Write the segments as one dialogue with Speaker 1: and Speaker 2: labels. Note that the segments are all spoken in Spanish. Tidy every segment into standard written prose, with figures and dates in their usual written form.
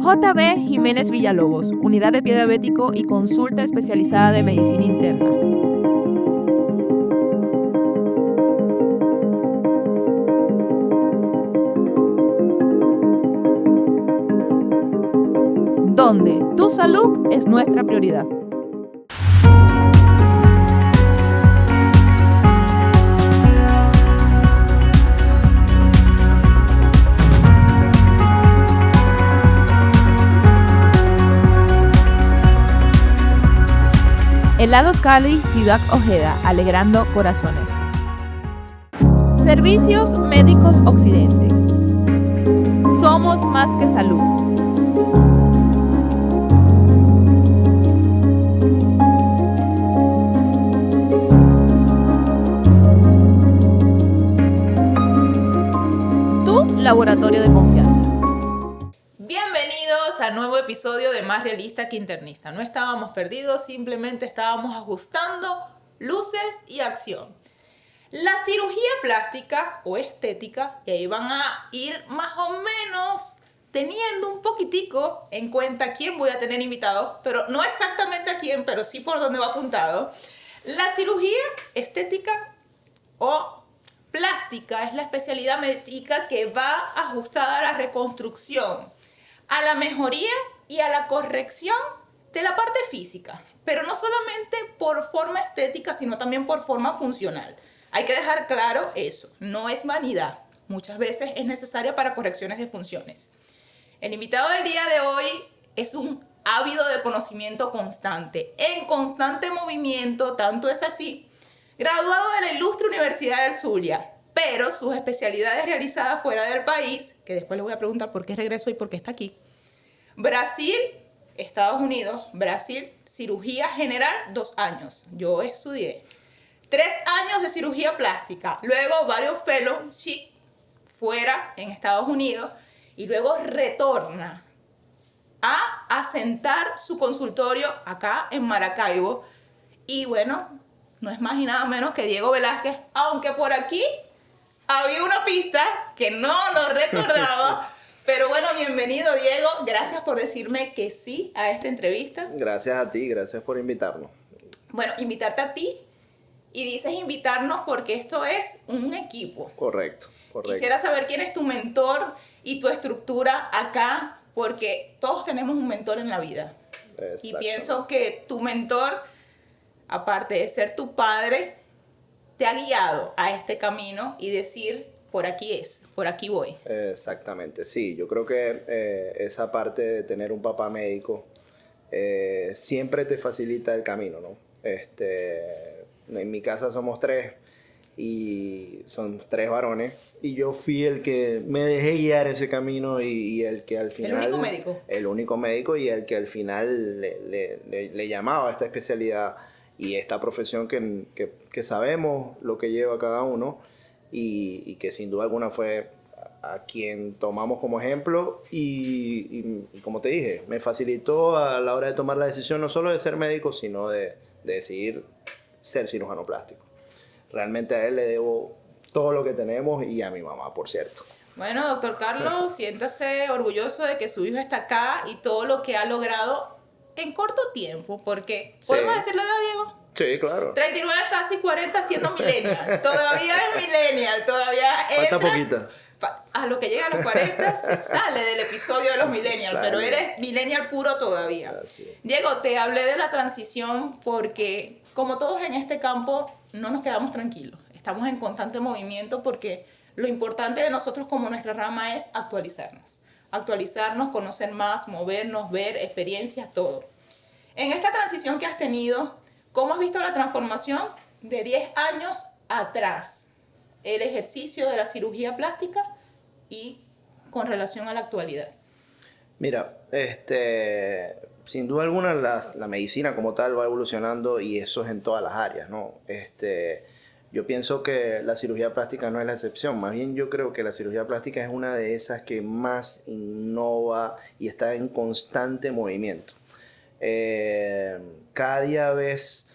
Speaker 1: JB Jiménez Villalobos, Unidad de Pie Diabético y Consulta Especializada de Medicina Interna. Donde tu salud es nuestra prioridad. Helados Cali, Ciudad Ojeda, alegrando corazones. Servicios Médicos Occidente. Somos más que salud. Tu laboratorio de confianza. Bienvenidos al nuevo episodio de Más Realista que Internista. No estábamos perdidos, simplemente estábamos ajustando luces y acción. La cirugía plástica o estética, y ahí van a ir más o menos teniendo un poquitico en cuenta quién voy a tener invitado, pero no exactamente a quién, pero sí por dónde va apuntado. La cirugía estética o plástica es la especialidad médica que va ajustada a la reconstrucción, a la mejoría y a la corrección de la parte física, pero no solamente por forma estética, sino también por forma funcional. Hay que dejar claro eso, no es vanidad, muchas veces es necesaria para correcciones de funciones. El invitado del día de hoy es un ávido de conocimiento constante, en constante movimiento, tanto es así, graduado de la ilustre Universidad del Zulia, pero sus especialidades realizadas fuera del país, que después le voy a preguntar por qué regresó y por qué está aquí. Brasil, Estados Unidos, Brasil, cirugía general, 2 años. Yo estudié 3 años de cirugía plástica, luego varios fellowship fuera en Estados Unidos y luego retorna a asentar su consultorio acá en Maracaibo. Y bueno, no es más y nada menos que Diego Velázquez, aunque por aquí había una pista que no lo recordaba. Pero bueno, bienvenido Diego, gracias por decirme que sí a esta entrevista.
Speaker 2: Gracias a ti, gracias por invitarnos.
Speaker 1: Bueno, invitarte a ti, y dices invitarnos porque esto es un equipo.
Speaker 2: Correcto.
Speaker 1: Quisiera saber quién es tu mentor y tu estructura acá, porque todos tenemos un mentor en la vida. Y pienso que tu mentor, aparte de ser tu padre, te ha guiado a este camino y decir, por aquí es, por aquí voy.
Speaker 2: Exactamente, sí. Yo creo que esa parte de tener un papá médico siempre te facilita el camino, ¿no? En mi casa somos 3 y son 3 varones y yo fui el que me dejé guiar ese camino y el que al final...
Speaker 1: ¿El único médico?
Speaker 2: El único médico y el que al final le llamaba a esta especialidad y esta profesión que sabemos lo que lleva cada uno y que sin duda alguna fue a quien tomamos como ejemplo y como te dije, me facilitó a la hora de tomar la decisión no solo de ser médico, sino de decidir ser cirujano plástico. Realmente a él le debo todo lo que tenemos y a mi mamá, por cierto.
Speaker 1: Bueno, doctor Carlos, siéntase orgulloso de que su hijo está acá y todo lo que ha logrado en corto tiempo, porque ¿podemos decirle a Diego?
Speaker 2: Sí, claro.
Speaker 1: 39, casi 40, siendo millennial. Todavía es millennial, todavía
Speaker 2: falta poquita.
Speaker 1: A lo que llega a los 40 se sale del episodio de los millennials, pero eres millennial puro todavía. Diego, te hablé de la transición porque, como todos en este campo, no nos quedamos tranquilos. Estamos en constante movimiento porque lo importante de nosotros como nuestra rama es actualizarnos. Actualizarnos, conocer más, movernos, ver experiencias, todo. En esta transición que has tenido, ¿cómo has visto la transformación de 10 años atrás? El ejercicio de la cirugía plástica y con relación a la actualidad.
Speaker 2: Mira, sin duda alguna la medicina como tal va evolucionando y eso es en todas las áreas, ¿no? Yo pienso que la cirugía plástica no es la excepción, más bien yo creo que la cirugía plástica es una de esas que más innova y está en constante movimiento. Cada día ves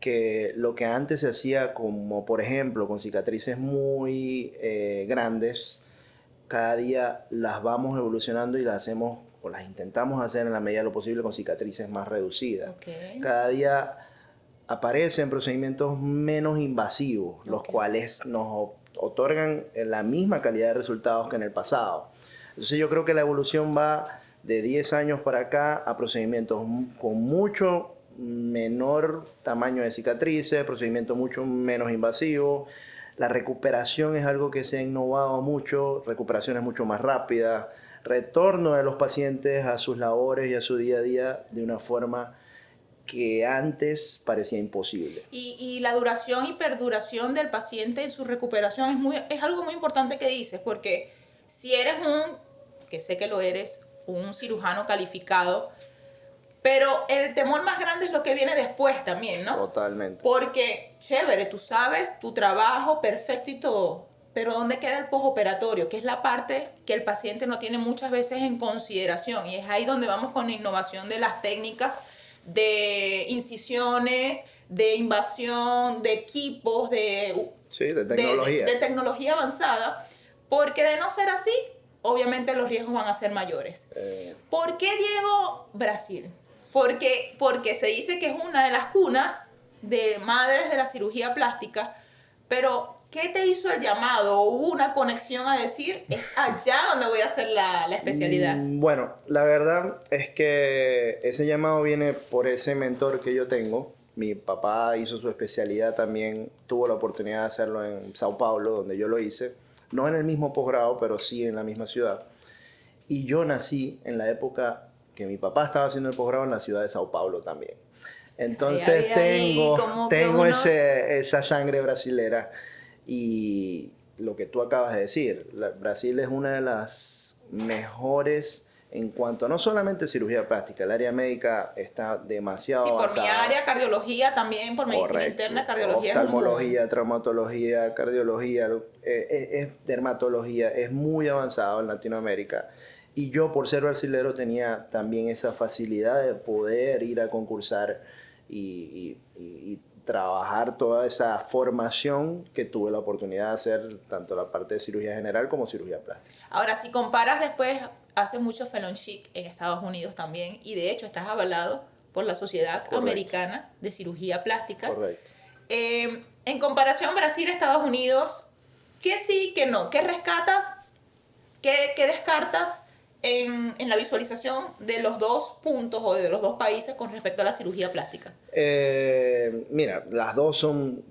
Speaker 2: que lo que antes se hacía como por ejemplo con cicatrices muy grandes, cada día las vamos evolucionando y las hacemos o las intentamos hacer en la medida de lo posible con cicatrices más reducidas.
Speaker 1: Okay.
Speaker 2: Cada día aparecen procedimientos menos invasivos, los cuales nos otorgan la misma calidad de resultados que en el pasado. Entonces yo creo que la evolución va de 10 años para acá a procedimientos con mucho menor tamaño de cicatrices, procedimientos mucho menos invasivos. La recuperación es algo que se ha innovado mucho, recuperaciones mucho más rápidas, retorno de los pacientes a sus labores y a su día a día de una forma que antes parecía imposible.
Speaker 1: Y la duración y perduración del paciente en su recuperación es algo muy importante que dices, porque si eres que sé que lo eres, un cirujano calificado, pero el temor más grande es lo que viene después también, ¿no?
Speaker 2: Totalmente.
Speaker 1: Porque, chévere, tú sabes tu trabajo perfecto y todo, pero ¿dónde queda el postoperatorio? Que es la parte que el paciente no tiene muchas veces en consideración, y es ahí donde vamos con la innovación de las técnicas de incisiones, de invasión, de equipos,
Speaker 2: sí, de tecnología.
Speaker 1: De tecnología avanzada, porque de no ser así, obviamente los riesgos van a ser mayores. ¿Por qué, Diego, Brasil? Porque se dice que es una de las cunas de madres de la cirugía plástica, pero ¿qué te hizo el llamado? ¿Hubo una conexión a decir, es allá donde voy a hacer la especialidad?
Speaker 2: Bueno, la verdad es que ese llamado viene por ese mentor que yo tengo. Mi papá hizo su especialidad también, tuvo la oportunidad de hacerlo en Sao Paulo, donde yo lo hice. No en el mismo posgrado, pero sí en la misma ciudad. Y yo nací en la época que mi papá estaba haciendo el posgrado en la ciudad de Sao Paulo también. Entonces tengo esa sangre brasilera. Y lo que tú acabas de decir, Brasil es una de las mejores en cuanto a no solamente cirugía plástica, el área médica está demasiado avanzada.
Speaker 1: Sí, por mi área, cardiología también, por medicina interna, cardiología
Speaker 2: oftalmología, traumatología, cardiología, dermatología, es muy avanzado en Latinoamérica. Y yo, por ser brasilero, tenía también esa facilidad de poder ir a concursar y trabajar toda esa formación que tuve la oportunidad de hacer, tanto la parte de cirugía general como cirugía plástica.
Speaker 1: Ahora, si comparas después, hace mucho fellowship en Estados Unidos también, y de hecho estás avalado por la Sociedad Americana de Cirugía Plástica.
Speaker 2: Correcto.
Speaker 1: En comparación Brasil-Estados Unidos, ¿qué sí, qué no? ¿Qué rescatas? ¿Qué descartas en la visualización de los dos puntos o de los dos países con respecto a la cirugía plástica?
Speaker 2: Mira, las dos son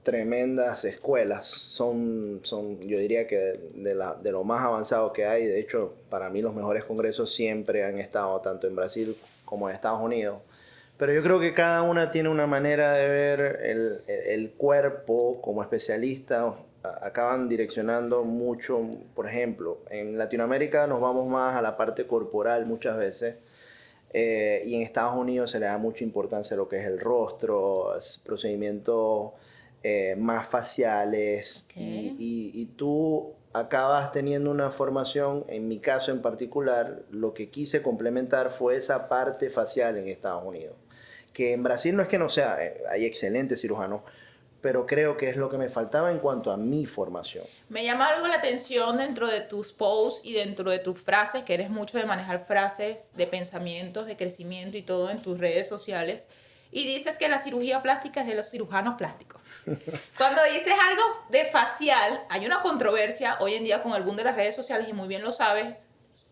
Speaker 2: tremendas escuelas, son yo diría que de lo más avanzado que hay. De hecho, para mí los mejores congresos siempre han estado tanto en Brasil como en Estados Unidos. Pero yo creo que cada una tiene una manera de ver el cuerpo como especialista. Acaban direccionando mucho, por ejemplo, en Latinoamérica nos vamos más a la parte corporal muchas veces. Y en Estados Unidos se le da mucha importancia a lo que es el rostro, procedimientos más faciales. Y tú acabas teniendo una formación, en mi caso en particular, lo que quise complementar fue esa parte facial en Estados Unidos. Que en Brasil no es que no sea, hay excelentes cirujanos, pero creo que es lo que me faltaba en cuanto a mi formación.
Speaker 1: Me llama algo la atención dentro de tus posts y dentro de tus frases, que eres mucho de manejar frases de pensamientos, de crecimiento y todo en tus redes sociales, y dices que la cirugía plástica es de los cirujanos plásticos. Cuando dices algo de facial, hay una controversia hoy en día con el boom de las redes sociales, y muy bien lo sabes,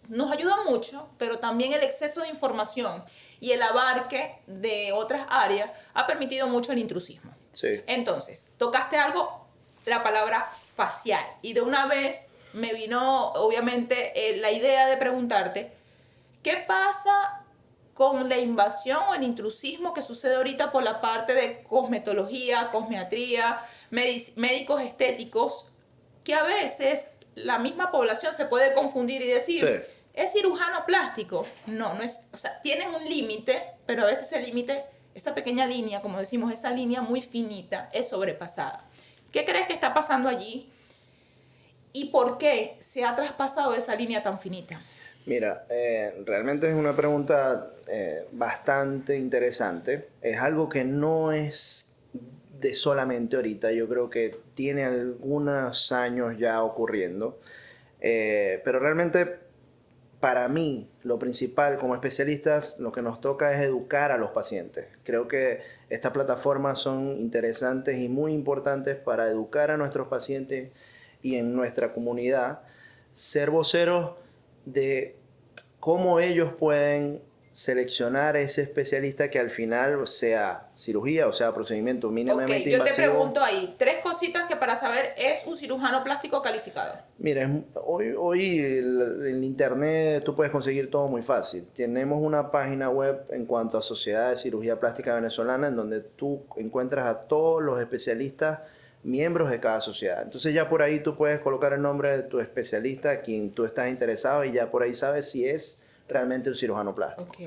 Speaker 1: nos ayuda mucho, pero también el exceso de información y el abarque de otras áreas ha permitido mucho el intrusismo.
Speaker 2: Sí.
Speaker 1: Entonces, tocaste algo, la palabra facial, y de una vez me vino obviamente la idea de preguntarte, ¿qué pasa con la invasión o el intrusismo que sucede ahorita por la parte de cosmetología, cosmetría, médicos estéticos, que a veces la misma población se puede confundir y decir,
Speaker 2: Sí.
Speaker 1: ¿es cirujano plástico? No es, o sea, tienen un límite, pero a veces el límite, esa pequeña línea, como decimos, esa línea muy finita, es sobrepasada. ¿Qué crees que está pasando allí? ¿Y por qué se ha traspasado esa línea tan finita?
Speaker 2: Mira, realmente es una pregunta bastante interesante. Es algo que no es de solamente ahorita. Yo creo que tiene algunos años ya ocurriendo. Pero realmente para mí, lo principal como especialistas, lo que nos toca es educar a los pacientes. Creo que estas plataformas son interesantes y muy importantes para educar a nuestros pacientes y en nuestra comunidad, ser voceros de cómo ellos pueden seleccionar ese especialista que al final sea cirugía o sea procedimiento mínimamente
Speaker 1: Ok, yo te
Speaker 2: invasivo.
Speaker 1: pregunto ahí, 3 cositas que para saber es un cirujano plástico calificado.
Speaker 2: Mira, hoy el internet tú puedes conseguir todo muy fácil. Tenemos una página web en cuanto a Sociedad de Cirugía Plástica Venezolana en donde tú encuentras a todos los especialistas miembros de cada sociedad. Entonces ya por ahí tú puedes colocar el nombre de tu especialista a quien tú estás interesado y ya por ahí sabes si es realmente un cirujano plástico.
Speaker 1: Ok.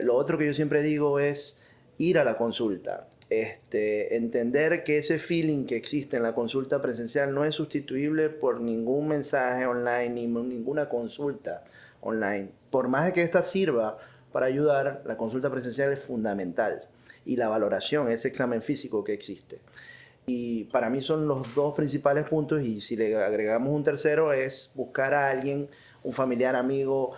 Speaker 2: Lo otro que yo siempre digo es ir a la consulta. Entender que ese feeling que existe en la consulta presencial no es sustituible por ningún mensaje online ni ninguna consulta online. Por más de que esta sirva para ayudar, la consulta presencial es fundamental y la valoración, ese examen físico que existe. Y para mí son los 2 principales puntos y si le agregamos un tercero es buscar a alguien, un familiar, amigo,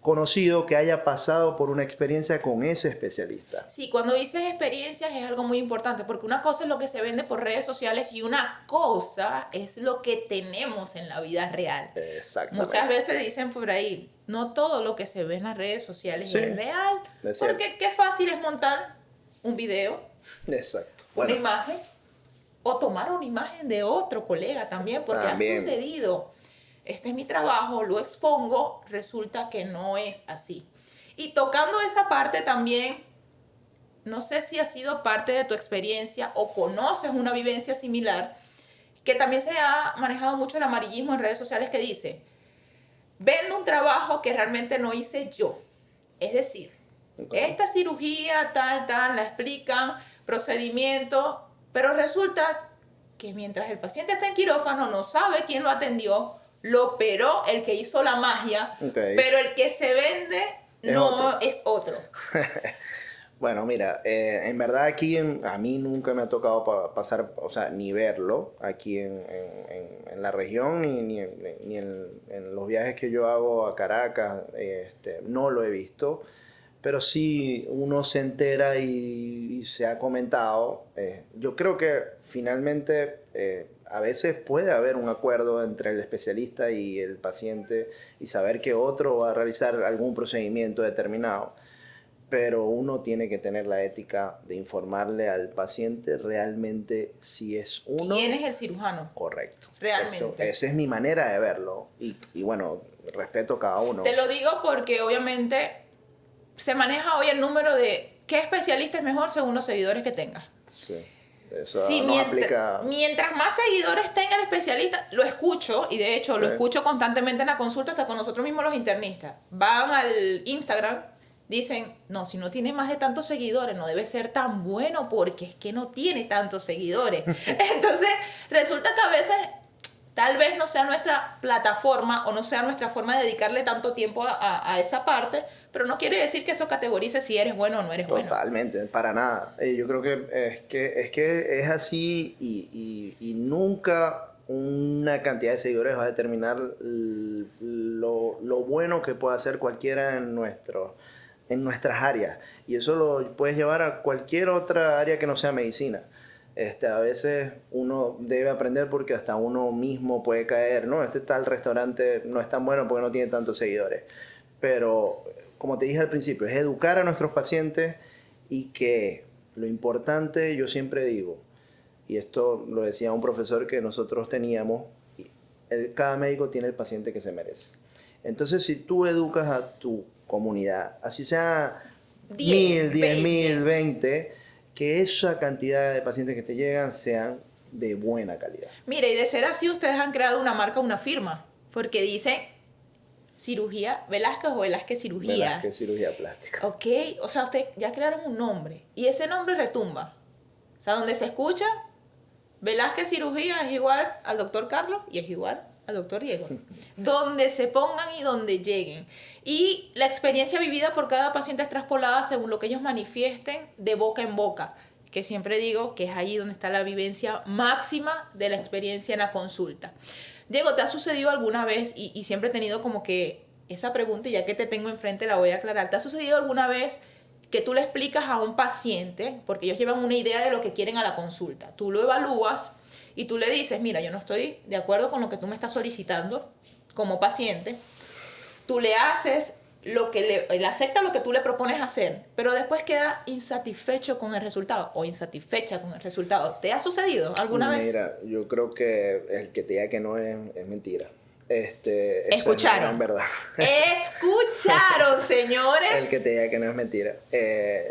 Speaker 2: conocido que haya pasado por una experiencia con ese especialista.
Speaker 1: Sí, cuando dices experiencias es algo muy importante, porque una cosa es lo que se vende por redes sociales y una cosa es lo que tenemos en la vida real.
Speaker 2: Exactamente.
Speaker 1: Muchas veces dicen por ahí, no todo lo que se ve en las redes sociales
Speaker 2: Sí,
Speaker 1: es real,
Speaker 2: es cierto.
Speaker 1: porque qué fácil es montar un video,
Speaker 2: Exacto.
Speaker 1: una
Speaker 2: Bueno,
Speaker 1: imagen, o tomar una imagen de otro colega también, porque
Speaker 2: También.
Speaker 1: ha sucedido. Este es mi trabajo, lo expongo, resulta que no es así. Y tocando esa parte también, no sé si ha sido parte de tu experiencia o conoces una vivencia similar, que también se ha manejado mucho el amarillismo en redes sociales que dice, vendo un trabajo que realmente no hice yo. Es decir, esta cirugía tal, la explican, procedimiento, pero resulta que mientras el paciente está en quirófano no sabe quién lo atendió, lo operó el que hizo la magia, pero el que se vende es otro.
Speaker 2: Bueno, mira, en verdad aquí a mí nunca me ha tocado pasar, o sea, ni verlo aquí en la región, ni en los viajes que yo hago a Caracas, no lo he visto, pero sí uno se entera y se ha comentado. Yo creo que finalmente a veces puede haber un acuerdo entre el especialista y el paciente y saber que otro va a realizar algún procedimiento determinado. Pero uno tiene que tener la ética de informarle al paciente realmente si es uno.
Speaker 1: ¿Quién es el cirujano?
Speaker 2: Correcto.
Speaker 1: Realmente.
Speaker 2: Esa es mi manera de verlo. Y bueno, respeto a cada uno.
Speaker 1: Te lo digo porque obviamente se maneja hoy el número de qué especialista es mejor según los seguidores que tenga.
Speaker 2: Sí. Eso
Speaker 1: Sí,
Speaker 2: no aplica.
Speaker 1: mientras más seguidores tenga el especialista, lo escucho, y de hecho lo escucho constantemente en la consulta, hasta con nosotros mismos los internistas. Van al Instagram, dicen, no, si no tiene más de tantos seguidores, no debe ser tan bueno porque es que no tiene tantos seguidores. Entonces, resulta que a veces tal vez no sea nuestra plataforma o no sea nuestra forma de dedicarle tanto tiempo a esa parte, pero no quiere decir que eso categorice si eres bueno o no eres bueno.
Speaker 2: Totalmente, para nada. Yo creo que es así y nunca una cantidad de seguidores va a determinar lo bueno que puede hacer cualquiera en nuestras áreas. Y eso lo puedes llevar a cualquier otra área que no sea medicina. A veces uno debe aprender porque hasta uno mismo puede caer, ¿no? Tal restaurante no es tan bueno porque no tiene tantos seguidores. Pero, como te dije al principio, es educar a nuestros pacientes y que lo importante, yo siempre digo, y esto lo decía un profesor que nosotros teníamos, cada médico tiene el paciente que se merece. Entonces, si tú educas a tu comunidad, así sea 1000, 10.000, 20, que esa cantidad de pacientes que te llegan sean de buena calidad.
Speaker 1: Mire, y de ser así, ustedes han creado una marca, una firma, porque dice cirugía Velázquez o Velázquez Cirugía.
Speaker 2: Velázquez Cirugía Plástica.
Speaker 1: Ok, o sea, ustedes ya crearon un nombre y ese nombre retumba. O sea, donde se escucha, Velázquez Cirugía es igual al doctor Carlos y es igual al doctor Diego. Donde se pongan y donde lleguen. Y la experiencia vivida por cada paciente es traspolada según lo que ellos manifiesten de boca en boca. Que siempre digo que es ahí donde está la vivencia máxima de la experiencia en la consulta. Diego, ¿te ha sucedido alguna vez y siempre he tenido como que esa pregunta, y ya que te tengo enfrente, la voy a aclarar. ¿Te ha sucedido alguna vez que tú le explicas a un paciente, porque ellos llevan una idea de lo que quieren a la consulta, tú lo evalúas y tú le dices, mira, yo no estoy de acuerdo con lo que tú me estás solicitando como paciente, tú le haces lo que él acepta lo que tú le propones hacer, pero después queda insatisfecho con el resultado o insatisfecha con el resultado? ¿Te ha sucedido alguna vez?
Speaker 2: Mira, yo creo que el que te diga que no es mentira. Eso
Speaker 1: Escucharon.
Speaker 2: es en verdad.
Speaker 1: Escucharon, señores.
Speaker 2: El que te diga que no es mentira.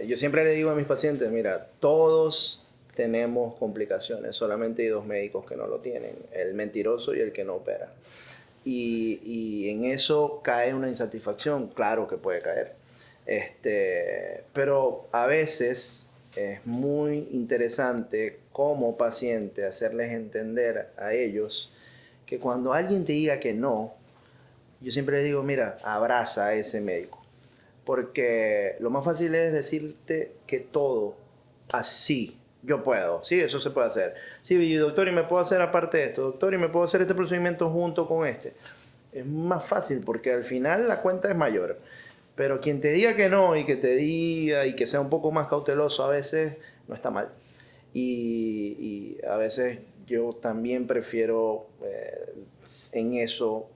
Speaker 2: Yo siempre le digo a mis pacientes, mira, todos tenemos complicaciones, solamente hay dos médicos que no lo tienen, el mentiroso y el que no opera. Y en eso cae una insatisfacción, claro que puede caer. Pero a veces es muy interesante como paciente hacerles entender a ellos que cuando alguien te diga que no, yo siempre les digo, mira, abraza a ese médico. Porque lo más fácil es decirte que todo, así, yo puedo, sí, eso se puede hacer. Sí, doctor, y me puedo hacer aparte de esto, doctor, y me puedo hacer este procedimiento junto con este. Es más fácil porque al final la cuenta es mayor. Pero quien te diga que no y que te diga y que sea un poco más cauteloso a veces no está mal. Y a veces yo también prefiero en eso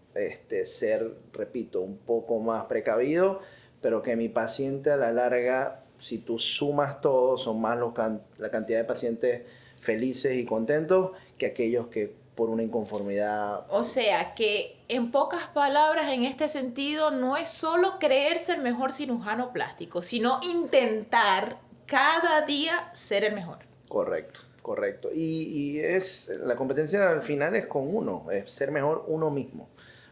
Speaker 2: ser, repito, un poco más precavido, pero que mi paciente a la larga, si tú sumas todo, son más la cantidad de pacientes felices y contentos que aquellos que por una inconformidad.
Speaker 1: O sea, que en pocas palabras, en este sentido, no es solo creerse el mejor cirujano plástico, sino intentar cada día ser el mejor.
Speaker 2: Correcto, correcto. Y la competencia al final es con uno, es ser mejor uno mismo.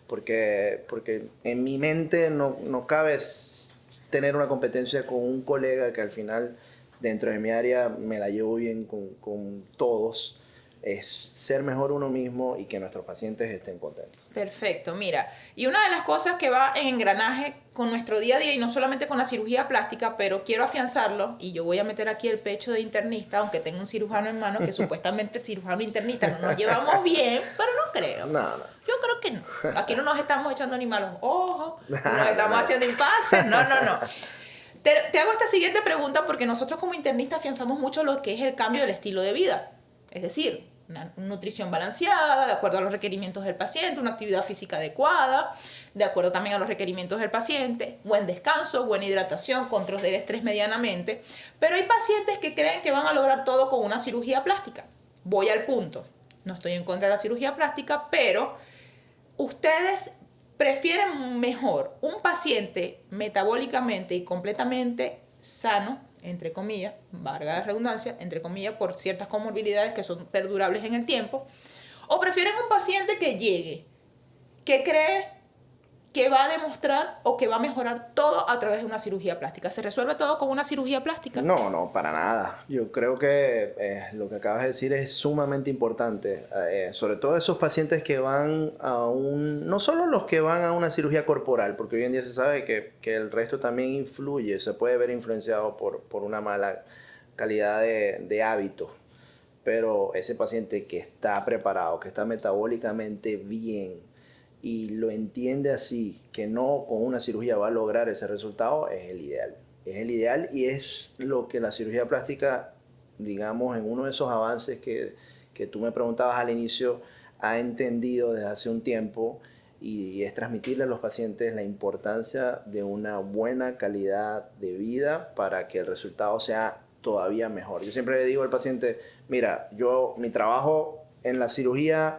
Speaker 2: Porque en mi mente no cabe tener una competencia con un colega que al final dentro de mi área me la llevo bien con todos. Es ser mejor uno mismo y que nuestros pacientes estén contentos.
Speaker 1: Perfecto, mira, y una de las cosas que va en engranaje con nuestro día a día, y no solamente con la cirugía plástica, pero quiero afianzarlo, y yo voy a meter aquí el pecho de internista, aunque tengo un cirujano en mano, que supuestamente cirujano internista no nos llevamos bien, pero no creo.
Speaker 2: No.
Speaker 1: Yo creo que no. Aquí no nos estamos echando ni malos ojos, no nos estamos haciendo impases, no. Te hago esta siguiente pregunta porque nosotros como internistas afianzamos mucho lo que es el cambio del estilo de vida. Es decir, una nutrición balanceada, de acuerdo a los requerimientos del paciente, una actividad física adecuada, de acuerdo también a los requerimientos del paciente, buen descanso, buena hidratación, control del estrés medianamente. Pero hay pacientes que creen que van a lograr todo con una cirugía plástica. Voy al punto. No estoy en contra de la cirugía plástica, pero ustedes prefieren mejor un paciente metabólicamente y completamente sano, entre comillas, valga la redundancia, entre comillas, por ciertas comorbilidades que son perdurables en el tiempo, o prefieren un paciente que llegue, que cree que va a demostrar o que va a mejorar todo a través de una cirugía plástica. ¿Se resuelve todo con una cirugía plástica?
Speaker 2: No, para nada. Yo creo que lo que acabas de decir es sumamente importante. Sobre todo esos pacientes que van no solo los que van a una cirugía corporal, porque hoy en día se sabe que el resto también influye, se puede ver influenciado por una mala calidad de hábitos. Pero ese paciente que está preparado, que está metabólicamente bien, y lo entiende así, que no con una cirugía va a lograr ese resultado, es el ideal. Es el ideal y es lo que la cirugía plástica, digamos, en uno de esos avances que tú me preguntabas al inicio, ha entendido desde hace un tiempo y es transmitirle a los pacientes la importancia de una buena calidad de vida para que el resultado sea todavía mejor. Yo siempre le digo al paciente, mira, mi trabajo en la cirugía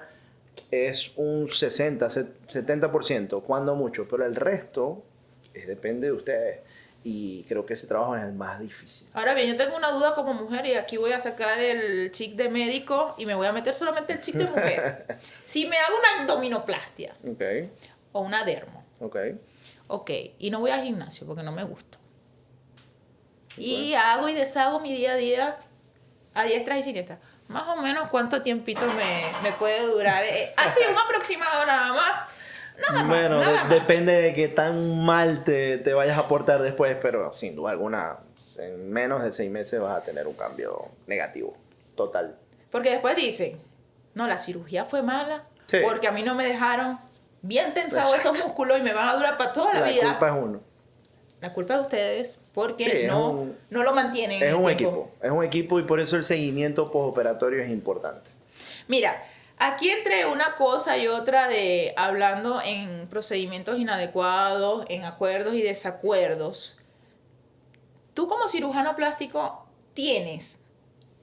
Speaker 2: es un 70%, cuando mucho, pero el resto depende de ustedes y creo que ese trabajo es el más difícil.
Speaker 1: Ahora bien, yo tengo una duda como mujer y aquí voy a sacar el chic de médico y me voy a meter solamente el chic de mujer. Si me hago una abdominoplastia o una dermo, y no voy al gimnasio porque no me gusta, y hago y deshago mi día a día a diestras y siniestras, más o menos cuánto tiempito me puede durar. Así, un aproximado nada más. Nada más.
Speaker 2: Depende de qué tan mal te vayas a portar después, pero sin duda alguna, en menos de 6 meses vas a tener un cambio negativo, total.
Speaker 1: Porque después dicen, no, la cirugía fue mala,
Speaker 2: sí,
Speaker 1: porque a mí no me dejaron bien tensados esos músculos y me van a durar para toda la vida.
Speaker 2: La culpa es uno.
Speaker 1: La culpa es de ustedes porque
Speaker 2: Sí,
Speaker 1: no lo mantienen
Speaker 2: Es
Speaker 1: en el
Speaker 2: un
Speaker 1: tiempo.
Speaker 2: equipo. Es un equipo y por eso el seguimiento postoperatorio es importante.
Speaker 1: Mira, aquí entre una cosa y otra de hablando en procedimientos inadecuados, en acuerdos y desacuerdos, tú como cirujano plástico tienes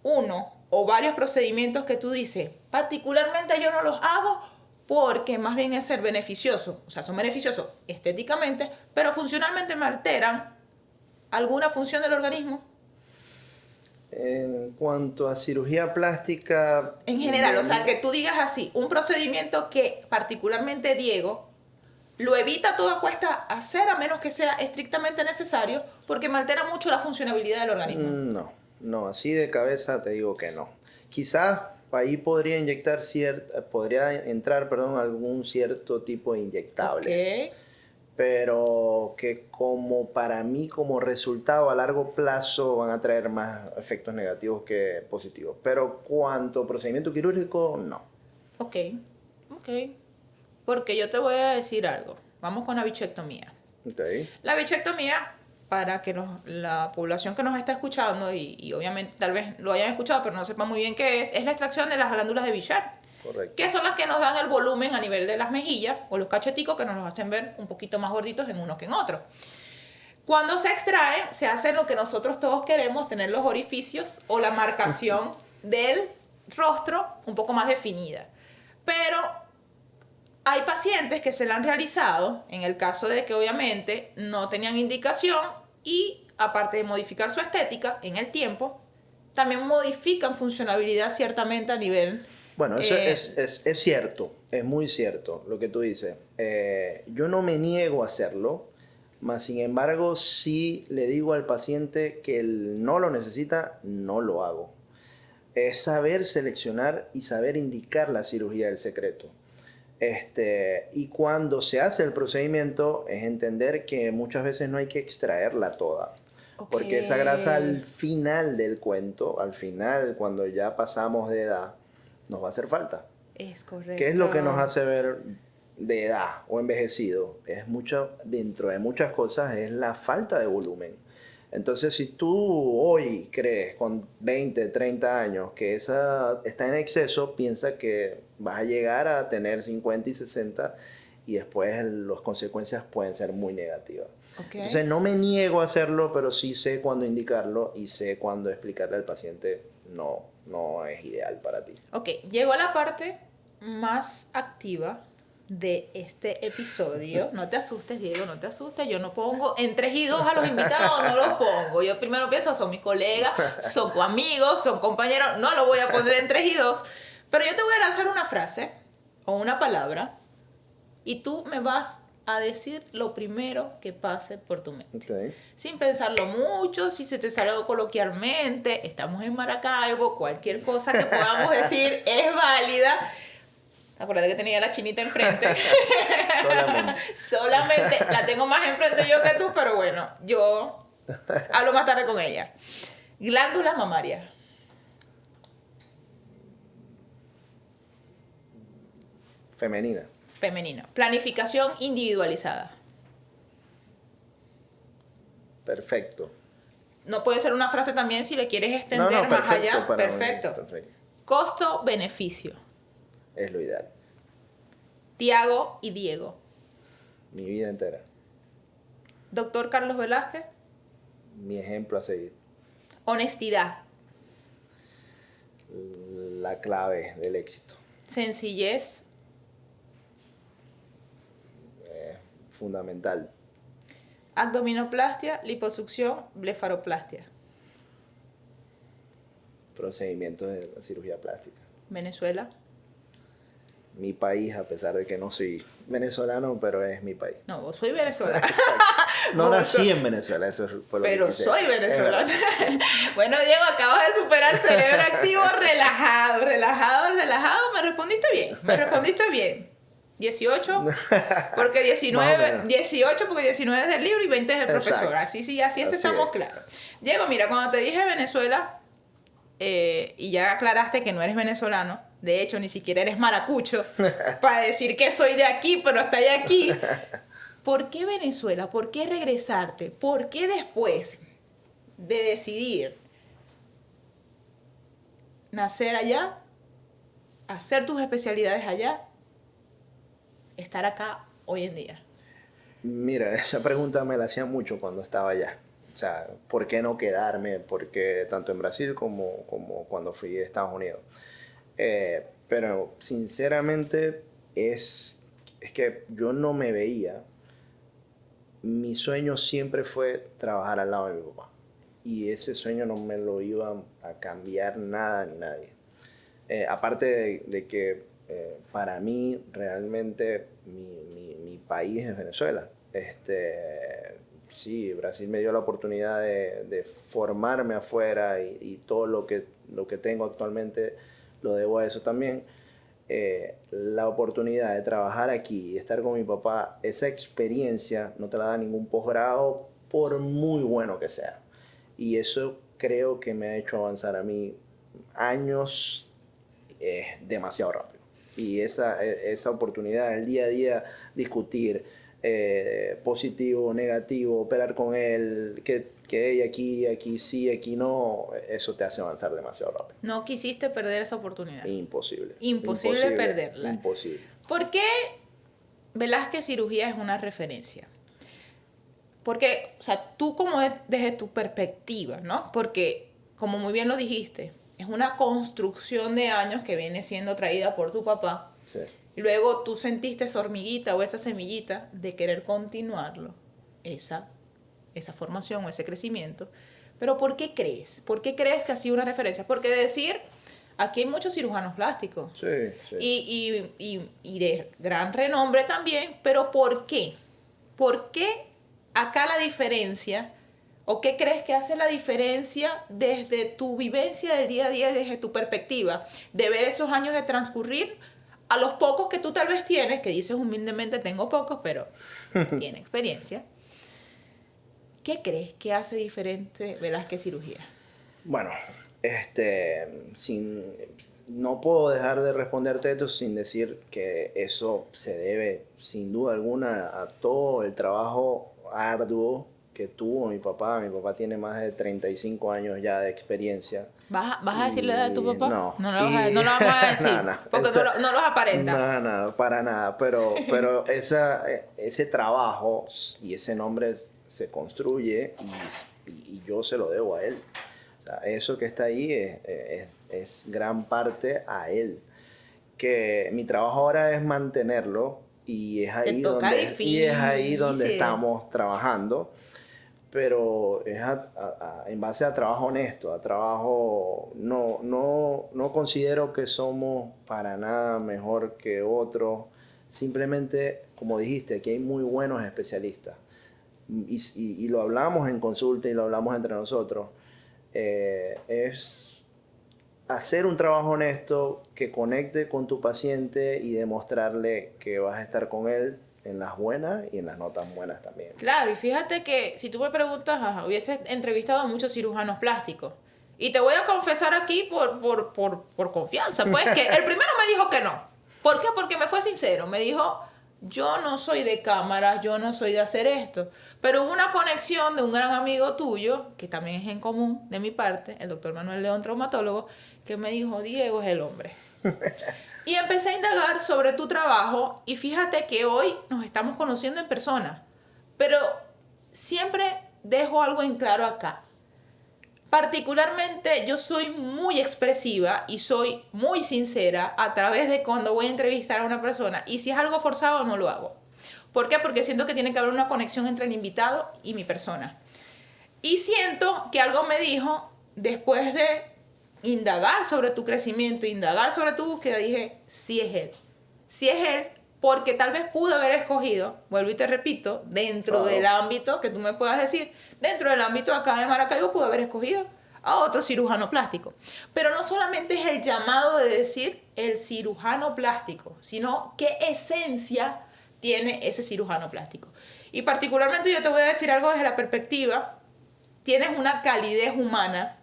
Speaker 1: uno o varios procedimientos que tú dices, particularmente yo no los hago porque más bien es ser beneficioso. O sea, son beneficiosos estéticamente, pero funcionalmente me alteran alguna función del organismo.
Speaker 2: En cuanto a cirugía plástica...
Speaker 1: En general, o sea, que tú digas así, un procedimiento que particularmente Diego lo evita a toda cuesta hacer a menos que sea estrictamente necesario porque me altera mucho la funcionabilidad del organismo.
Speaker 2: No, así de cabeza te digo que no. Quizás ahí podría entrar, algún cierto tipo de inyectables.
Speaker 1: Okay.
Speaker 2: Pero que como para mí como resultado a largo plazo van a traer más efectos negativos que positivos. Pero cuanto procedimiento quirúrgico, no.
Speaker 1: Ok. Porque yo te voy a decir algo. Vamos con la bichectomía.
Speaker 2: Okay.
Speaker 1: La bichectomía, para que la población que nos está escuchando, y obviamente tal vez lo hayan escuchado, pero no sepa muy bien qué es la extracción de las glándulas de Bichat.
Speaker 2: Correcto.
Speaker 1: Que son las que nos dan el volumen a nivel de las mejillas o los cacheticos que nos los hacen ver un poquito más gorditos en uno que en otro. Cuando se extrae, se hace lo que nosotros todos queremos, tener los orificios o la marcación del rostro un poco más definida. Pero hay pacientes que se la han realizado, en el caso de que obviamente no tenían indicación y aparte de modificar su estética en el tiempo, también modifican funcionabilidad ciertamente a nivel...
Speaker 2: Bueno, eso es cierto, es muy cierto lo que tú dices. Yo no me niego a hacerlo, mas sin embargo, si le digo al paciente que él no lo necesita, no lo hago. Es saber seleccionar y saber indicar la cirugía del secreto. Y cuando se hace el procedimiento, es entender que muchas veces no hay que extraerla toda. Okay. Porque esa grasa al final del cuento, al final, cuando ya pasamos de edad, nos va a hacer falta.
Speaker 1: Es correcto.
Speaker 2: ¿Qué es lo que nos hace ver de edad o envejecido? Es mucho, dentro de muchas cosas, es la falta de volumen. Entonces, si tú hoy crees con 20, 30 años que esa está en exceso, piensa que vas a llegar a tener 50 y 60 y después las consecuencias pueden ser muy negativas. Okay. Entonces, no me niego a hacerlo, pero sí sé cuándo indicarlo y sé cuándo explicarle al paciente no es ideal para ti.
Speaker 1: Ok, llegó la parte más activa de este episodio. No te asustes, Diego, no te asustes. Yo no pongo en 3 y 2 a los invitados, no los pongo. Yo primero pienso, son mis colegas, son amigos, son compañeros. No lo voy a poner en 3 y 2. Pero yo te voy a lanzar una frase o una palabra y tú me vas a decir lo primero que pase por tu mente. Okay. Sin pensarlo mucho, si se te sale algo coloquialmente, estamos en Maracaibo, cualquier cosa que podamos decir es válida. Acuérdate que tenía la chinita enfrente. Solamente la tengo más enfrente yo que tú, pero bueno, yo hablo más tarde con ella. Glándula mamaria.
Speaker 2: Femenina.
Speaker 1: Planificación individualizada.
Speaker 2: Perfecto.
Speaker 1: No puede ser una frase también si le quieres extender más allá. Perfecto. Costo-beneficio.
Speaker 2: Es lo ideal.
Speaker 1: Tiago y Diego.
Speaker 2: Mi vida entera.
Speaker 1: Doctor Carlos Velázquez.
Speaker 2: Mi ejemplo a seguir.
Speaker 1: Honestidad.
Speaker 2: La clave del éxito.
Speaker 1: Sencillez.
Speaker 2: Fundamental.
Speaker 1: Abdominoplastia, liposucción, blefaroplastia.
Speaker 2: Procedimientos de la cirugía plástica.
Speaker 1: Venezuela.
Speaker 2: Mi país, a pesar de que no soy venezolano, pero es mi país.
Speaker 1: No, soy venezolana.
Speaker 2: No nací en Venezuela, eso fue lo
Speaker 1: pero
Speaker 2: que quise.
Speaker 1: Soy venezolana. Bueno, Diego, acabas de superar cerebro activo, relajado. Me respondiste bien. 18, porque 19, 18 porque 19 es del libro y 20 es del profesor. Así estamos claros. Diego, mira, cuando te dije Venezuela, y ya aclaraste que no eres venezolano, De hecho, ni siquiera eres maracucho para decir que soy de aquí, pero estoy aquí. ¿Por qué Venezuela? ¿Por qué regresarte? ¿Por qué después de decidir nacer allá, hacer tus especialidades allá, estar acá hoy en día?
Speaker 2: Mira, esa pregunta me la hacían mucho cuando estaba allá. O sea, ¿por qué no quedarme? Porque tanto en Brasil como cuando fui a Estados Unidos. Pero sinceramente es que yo no me veía. Mi sueño siempre fue trabajar al lado de mi papá. Y ese sueño no me lo iba a cambiar nada ni nadie. Aparte de que para mí realmente mi país es Venezuela. Sí, Brasil me dio la oportunidad de formarme afuera y todo lo que tengo actualmente lo debo a eso también. La oportunidad de trabajar aquí y estar con mi papá, esa experiencia no te la da ningún posgrado por muy bueno que sea. Y eso creo que me ha hecho avanzar a mí años demasiado rápido. Y esa oportunidad, el día a día, discutir positivo, negativo, operar con él, que aquí sí, aquí no, eso te hace avanzar demasiado rápido.
Speaker 1: No quisiste perder esa oportunidad.
Speaker 2: Imposible.
Speaker 1: Imposible perderla.
Speaker 2: Imposible.
Speaker 1: ¿Por qué Velázquez Cirugía es una referencia? Porque, o sea, tú como desde tu perspectiva, ¿no? Porque, como muy bien lo dijiste, es una construcción de años que viene siendo traída por tu papá.
Speaker 2: Sí.
Speaker 1: Luego tú sentiste esa hormiguita o esa semillita de querer continuarlo, esa formación o ese crecimiento. Pero ¿por qué crees? ¿Por qué crees que ha sido una referencia? Porque decir, aquí hay muchos cirujanos plásticos.
Speaker 2: Sí, sí.
Speaker 1: Y de gran renombre también, pero ¿por qué? ¿Por qué acá la diferencia? ¿O qué crees que hace la diferencia desde tu vivencia del día a día, desde tu perspectiva, de ver esos años de transcurrir a los pocos que tú tal vez tienes, que dices humildemente tengo pocos, pero tiene experiencia? ¿Qué crees que hace diferente Velázquez Cirugía?
Speaker 2: Bueno, no puedo dejar de responderte esto sin decir que eso se debe, sin duda alguna, a todo el trabajo arduo que tuvo mi papá. Mi papá tiene más de 35 años ya de experiencia.
Speaker 1: ¿Vas a decir la edad de tu papá?
Speaker 2: No.
Speaker 1: No lo vamos a decir,
Speaker 2: no,
Speaker 1: porque no los aparenta.
Speaker 2: No, para nada. Pero ese trabajo y ese nombre se construye y yo se lo debo a él. O sea, eso que está ahí es gran parte a él. Que mi trabajo ahora es mantenerlo y es ahí donde estamos trabajando. Pero es en base a trabajo honesto, a trabajo... No considero que somos para nada mejor que otros. Simplemente, como dijiste, aquí hay muy buenos especialistas. Y lo hablamos en consulta y lo hablamos entre nosotros. Es hacer un trabajo honesto que conecte con tu paciente y demostrarle que vas a estar con él en las buenas y en las no tan buenas también.
Speaker 1: Claro, y fíjate que si tú me preguntas, hubieses entrevistado a muchos cirujanos plásticos. Y te voy a confesar aquí por confianza, pues, que el primero me dijo que no. ¿Por qué? Porque me fue sincero. Me dijo, yo no soy de cámaras, yo no soy de hacer esto. Pero hubo una conexión de un gran amigo tuyo, que también es en común de mi parte, el doctor Manuel León, traumatólogo, que me dijo, Diego es el hombre. Y empecé a indagar sobre tu trabajo y fíjate que hoy nos estamos conociendo en persona. Pero siempre dejo algo en claro acá. Particularmente yo soy muy expresiva y soy muy sincera a través de cuando voy a entrevistar a una persona. Y si es algo forzado, no lo hago. ¿Por qué? Porque siento que tiene que haber una conexión entre el invitado y mi persona. Y siento que algo me dijo después de indagar sobre tu crecimiento, indagar sobre tu búsqueda, dije, sí es él. Sí es él, porque tal vez pude haber escogido, vuelvo y te repito, dentro del ámbito que tú me puedas decir, dentro del ámbito acá de Maracaibo pude haber escogido a otro cirujano plástico. Pero no solamente es el llamado de decir el cirujano plástico, sino qué esencia tiene ese cirujano plástico. Y particularmente yo te voy a decir algo desde la perspectiva, tienes una calidez humana,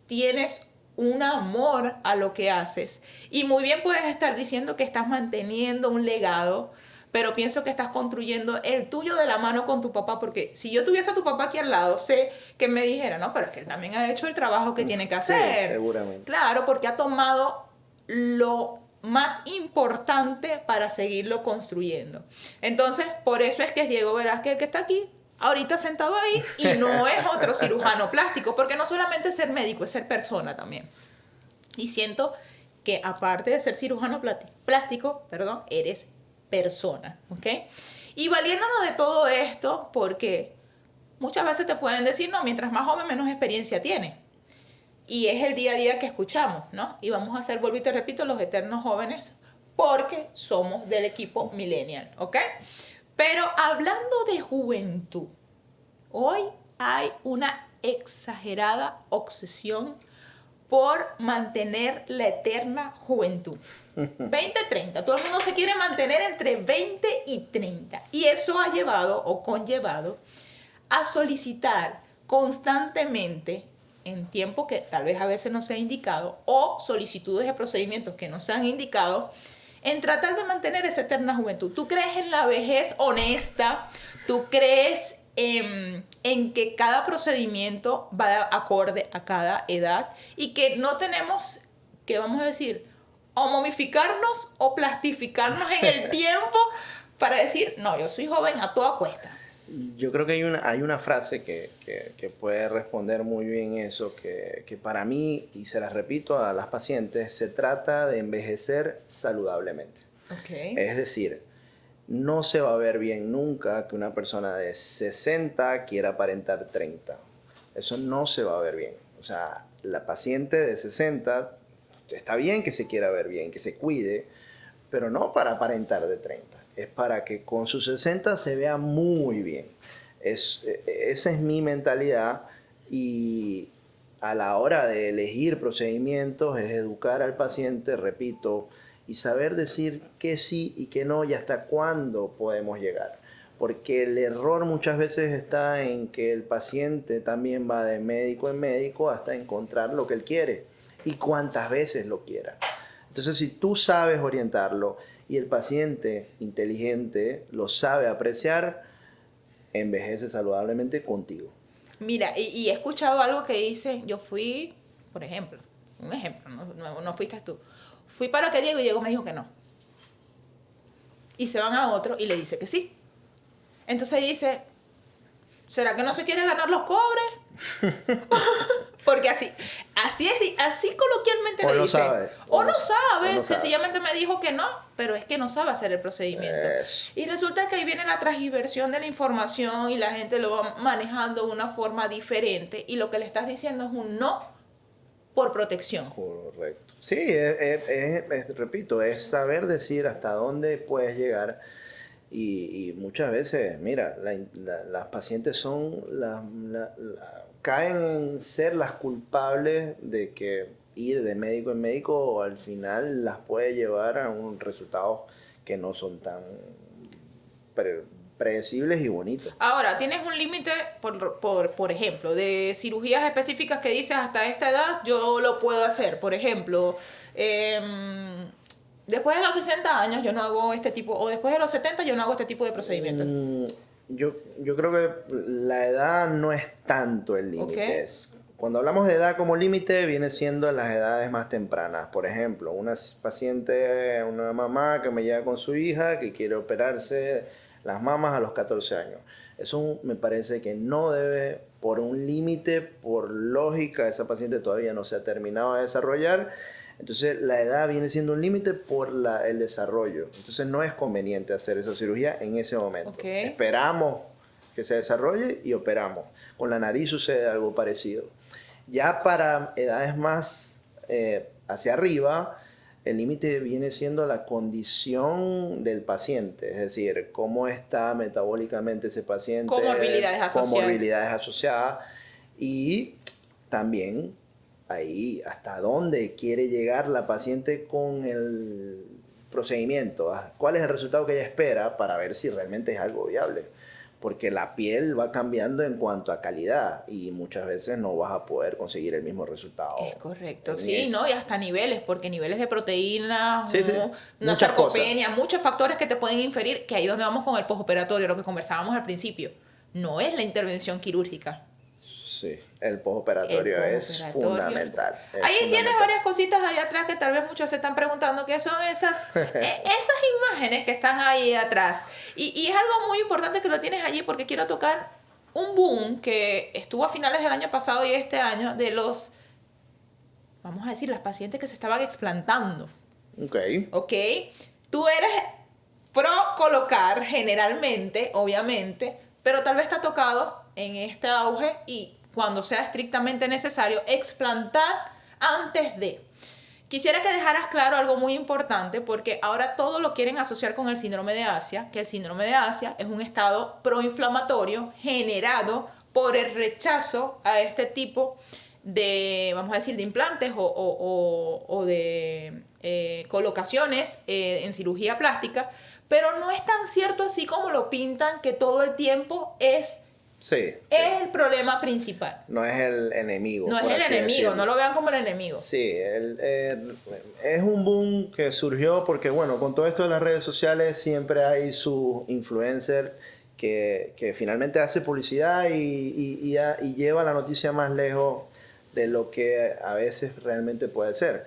Speaker 1: tienes un amor a lo que haces. Y muy bien puedes estar diciendo que estás manteniendo un legado, pero pienso que estás construyendo el tuyo de la mano con tu papá, porque si yo tuviese a tu papá aquí al lado, sé que me dijera, no, pero es que él también ha hecho el trabajo que tiene que hacer.
Speaker 2: Sí, seguramente.
Speaker 1: Claro, porque ha tomado lo más importante para seguirlo construyendo. Entonces, por eso es que es Diego Velázquez el que está aquí, ahorita sentado ahí, y no es otro cirujano plástico, porque no solamente es ser médico, es ser persona también. Y siento que aparte de ser cirujano plástico, perdón, eres persona, ¿ok? Y valiéndonos de todo esto, porque muchas veces te pueden decir, no, mientras más joven, menos experiencia tienes. Y es el día a día que escuchamos, ¿no? Y vamos a ser, vuelvo y te repito, los eternos jóvenes, porque somos del equipo millennial, ¿ok? Pero hablando de juventud, hoy hay una exagerada obsesión por mantener la eterna juventud. 20-30, todo el mundo se quiere mantener entre 20 y 30. Y eso ha llevado o conllevado a solicitar constantemente, en tiempo que tal vez a veces no se ha indicado, o solicitudes de procedimientos que no se han indicado, en tratar de mantener esa eterna juventud. ¿Tú crees en la vejez honesta? ¿Tú crees en que cada procedimiento va acorde a cada edad y que no tenemos que, vamos a decir, o momificarnos o plastificarnos en el tiempo para decir, no, yo soy joven a toda cuesta?
Speaker 2: Yo creo que hay una frase que puede responder muy bien eso, que para mí, y se la repito a las pacientes, se trata de envejecer saludablemente.
Speaker 1: Okay.
Speaker 2: Es decir, no se va a ver bien nunca que una persona de 60 quiera aparentar 30. Eso no se va a ver bien. O sea, la paciente de 60 está bien que se quiera ver bien, que se cuide, pero no para aparentar de 30. Es para que con sus 60 se vea muy bien. Esa es mi mentalidad, y a la hora de elegir procedimientos es educar al paciente, repito, y saber decir que sí y que no y hasta cuándo podemos llegar. Porque el error muchas veces está en que el paciente también va de médico en médico hasta encontrar lo que él quiere y cuántas veces lo quiera. Entonces, si tú sabes orientarlo y el paciente inteligente lo sabe apreciar, envejece saludablemente contigo.
Speaker 1: Mira, y he escuchado algo que dice, yo fui, por ejemplo, un ejemplo, no fuiste tú. Fui para que Diego y Diego me dijo que no. Y se van a otro y le dice que sí. Entonces dice, ¿será que no se quiere ganar los cobres? Porque así coloquialmente le dice. O no sabe, sencillamente me dijo que no, pero es que no sabe hacer el procedimiento. Y resulta que ahí viene la transgiversión de la información y la gente lo va manejando de una forma diferente y lo que le estás diciendo es un no por protección.
Speaker 2: Correcto. Sí, repito, es saber decir hasta dónde puedes llegar. Y muchas veces, mira, las pacientes son caen en ser las culpables de que ir de médico en médico al final las puede llevar a un resultados que no son tan predecibles y bonitos.
Speaker 1: Ahora, tienes un límite, por ejemplo, de cirugías específicas que dices hasta esta edad yo lo puedo hacer. Por ejemplo, después de los 60 años yo no hago este tipo, o después de los 70 yo no hago este tipo de procedimientos.
Speaker 2: Yo creo que la edad no es tanto el límite.
Speaker 1: Okay.
Speaker 2: Cuando hablamos de edad como límite, viene siendo en las edades más tempranas. Por ejemplo, una paciente, una mamá que me llega con su hija que quiere operarse las mamas a los 14 años. Eso me parece que no debe, por un límite, por lógica, esa paciente todavía no se ha terminado de desarrollar. Entonces la edad viene siendo un límite por el desarrollo. Entonces no es conveniente hacer esa cirugía en ese momento.
Speaker 1: Okay.
Speaker 2: Esperamos que se desarrolle y operamos. Con la nariz sucede algo parecido. Ya para edades más hacia arriba, el límite viene siendo la condición del paciente, es decir, cómo está metabólicamente ese paciente, comorbilidades asociadas, y también ahí hasta dónde quiere llegar la paciente con el procedimiento, cuál es el resultado que ella espera para ver si realmente es algo viable. porque la piel va cambiando en cuanto a calidad y muchas veces no vas a poder conseguir el mismo resultado.
Speaker 1: Es correcto, sí, ¿no? Y hasta niveles, porque niveles de proteínas,
Speaker 2: Sí, sí.
Speaker 1: una
Speaker 2: Muchas
Speaker 1: sarcopenia, muchos factores que te pueden inferir, que ahí es donde vamos con el postoperatorio, lo que conversábamos al principio. No es la intervención quirúrgica.
Speaker 2: Sí, el postoperatorio es fundamental.
Speaker 1: Ahí tienes varias cositas ahí atrás que tal vez muchos se están preguntando qué son esas imágenes que están ahí atrás. Y es algo muy importante que lo tienes allí porque quiero tocar un boom que estuvo a finales del año pasado y este año de los, vamos a decir, las pacientes que se estaban explantando. Ok. Tú eres pro colocar generalmente, obviamente, pero tal vez te ha tocado en este auge y cuando sea estrictamente necesario, explantar antes de. Quisiera que dejaras claro algo muy importante porque ahora todo lo quieren asociar con el síndrome de Asia, que el síndrome de Asia es un estado proinflamatorio generado por el rechazo a este tipo de, vamos a decir, de implantes o de colocaciones en cirugía plástica, pero no es tan cierto así como lo pintan, que todo el tiempo es el problema principal.
Speaker 2: No es el enemigo.
Speaker 1: No es el enemigo, decirlo. No lo vean como el enemigo.
Speaker 2: Sí, es un boom que surgió porque, bueno, con todo esto de las redes sociales siempre hay su influencer que finalmente hace publicidad y lleva la noticia más lejos de lo que a veces realmente puede ser.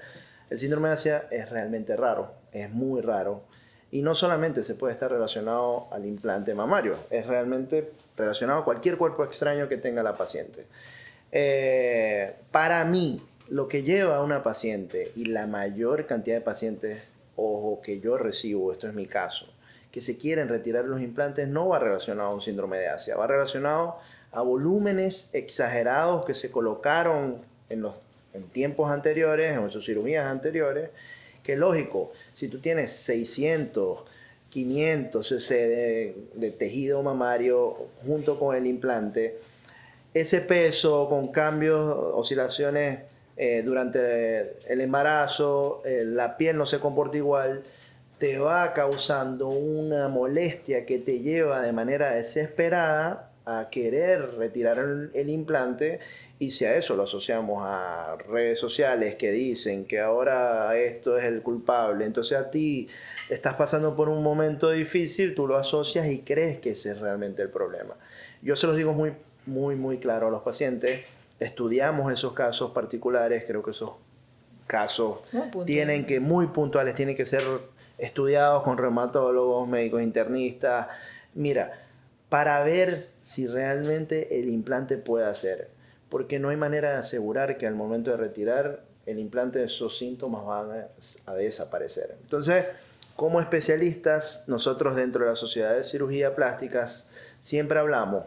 Speaker 2: El síndrome de Asia es realmente raro, es muy raro. Y no solamente se puede estar relacionado al implante mamario, es realmente relacionado a cualquier cuerpo extraño que tenga la paciente. Para mí, lo que lleva a una paciente y la mayor cantidad de pacientes, ojo, que yo recibo, esto es mi caso, que se quieren retirar los implantes, no va relacionado a un síndrome de Asia, va relacionado a volúmenes exagerados que se colocaron en tiempos anteriores, en sus cirugías anteriores, que lógico, si tú tienes 600, 500 cc de tejido mamario junto con el implante, ese peso con cambios, oscilaciones durante el embarazo, la piel no se comporta igual, te va causando una molestia que te lleva de manera desesperada a querer retirar el implante. Y si a eso lo asociamos a redes sociales que dicen que ahora esto es el culpable, entonces a ti estás pasando por un momento difícil, tú lo asocias y crees que ese es realmente el problema. Yo se los digo muy claro a los pacientes, estudiamos esos casos particulares, creo que esos casos muy puntuales, tienen que ser estudiados con reumatólogos, médicos internistas, mira, para ver si realmente el implante puede hacer. Porque no hay manera de asegurar que al momento de retirar el implante esos síntomas van a desaparecer. Entonces, como especialistas, nosotros dentro de la Sociedad de Cirugía Plásticas siempre hablamos,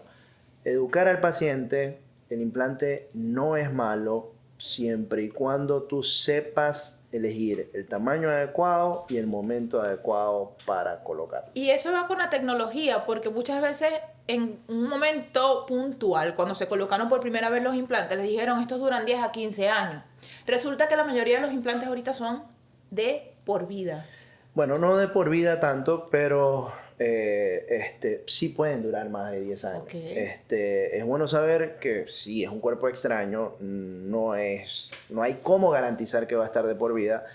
Speaker 2: educar al paciente, el implante no es malo siempre y cuando tú sepas elegir el tamaño adecuado y el momento adecuado para colocar.
Speaker 1: Y eso va con la tecnología, porque muchas veces en un momento puntual, cuando se colocaron por primera vez los implantes, les dijeron estos duran 10 a 15 años. Resulta que la mayoría de los implantes ahorita son de por vida.
Speaker 2: Bueno, no de por vida tanto, pero sí pueden durar más de 10 años.
Speaker 1: Okay.
Speaker 2: Es bueno saber que sí, es un cuerpo extraño, no hay cómo garantizar que va a estar de por vida,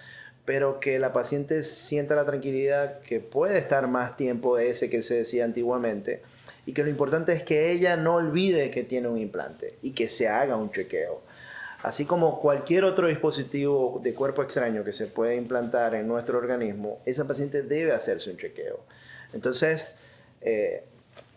Speaker 2: pero que la paciente sienta la tranquilidad que puede estar más tiempo de ese que se decía antiguamente, y que lo importante es que ella no olvide que tiene un implante y que se haga un chequeo. Así como cualquier otro dispositivo de cuerpo extraño que se puede implantar en nuestro organismo, esa paciente debe hacerse un chequeo. Entonces,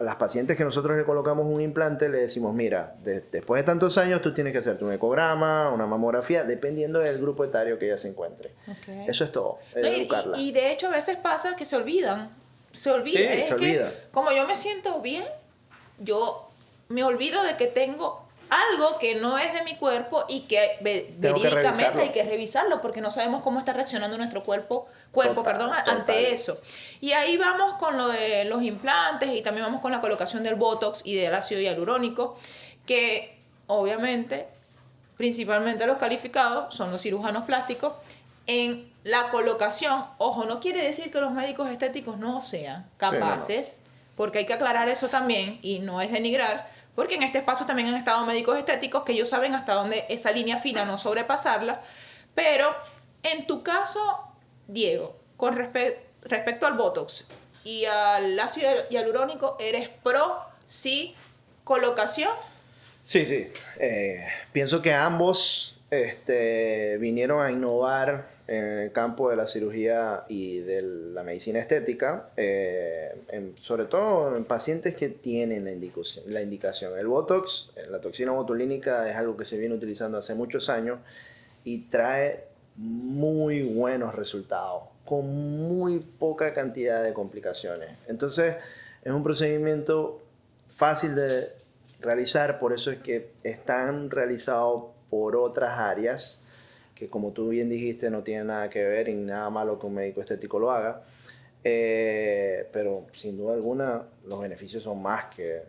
Speaker 2: a las pacientes que nosotros le colocamos un implante, le decimos, mira, después de tantos años tú tienes que hacerte un ecograma, una mamografía, dependiendo del grupo etario que ella se encuentre.
Speaker 1: Okay.
Speaker 2: Eso es todo, educarla.
Speaker 1: Y de hecho a veces pasa que se olvidan. Se olvida.
Speaker 2: Sí,
Speaker 1: es
Speaker 2: se olvida.
Speaker 1: Que como yo me siento bien, yo me olvido de que tengo algo que no es de mi cuerpo y que verídicamente hay que revisarlo porque no sabemos cómo está reaccionando nuestro cuerpo ante eso. Y ahí vamos con lo de los implantes y también vamos con la colocación del Botox y del ácido hialurónico, que obviamente, principalmente los calificados son los cirujanos plásticos. En la colocación, ojo, no quiere decir que los médicos estéticos no sean capaces, porque hay que aclarar eso también y no es denigrar, porque en este espacio también han estado médicos estéticos que ellos saben hasta dónde esa línea fina no sobrepasarla, pero en tu caso, Diego, con respecto al Botox y al ácido hialurónico, ¿eres pro, sí, colocación?
Speaker 2: Sí, sí. Pienso que ambos vinieron a innovar en el campo de la cirugía y de la medicina estética, sobre todo en pacientes que tienen la indicación. El Botox, la toxina botulínica, es algo que se viene utilizando hace muchos años y trae muy buenos resultados, con muy poca cantidad de complicaciones. Entonces, es un procedimiento fácil de realizar, por eso es que están realizados por otras áreas que, como tú bien dijiste, no tienen nada que ver y nada malo que un médico estético lo haga, pero sin duda alguna los beneficios son más que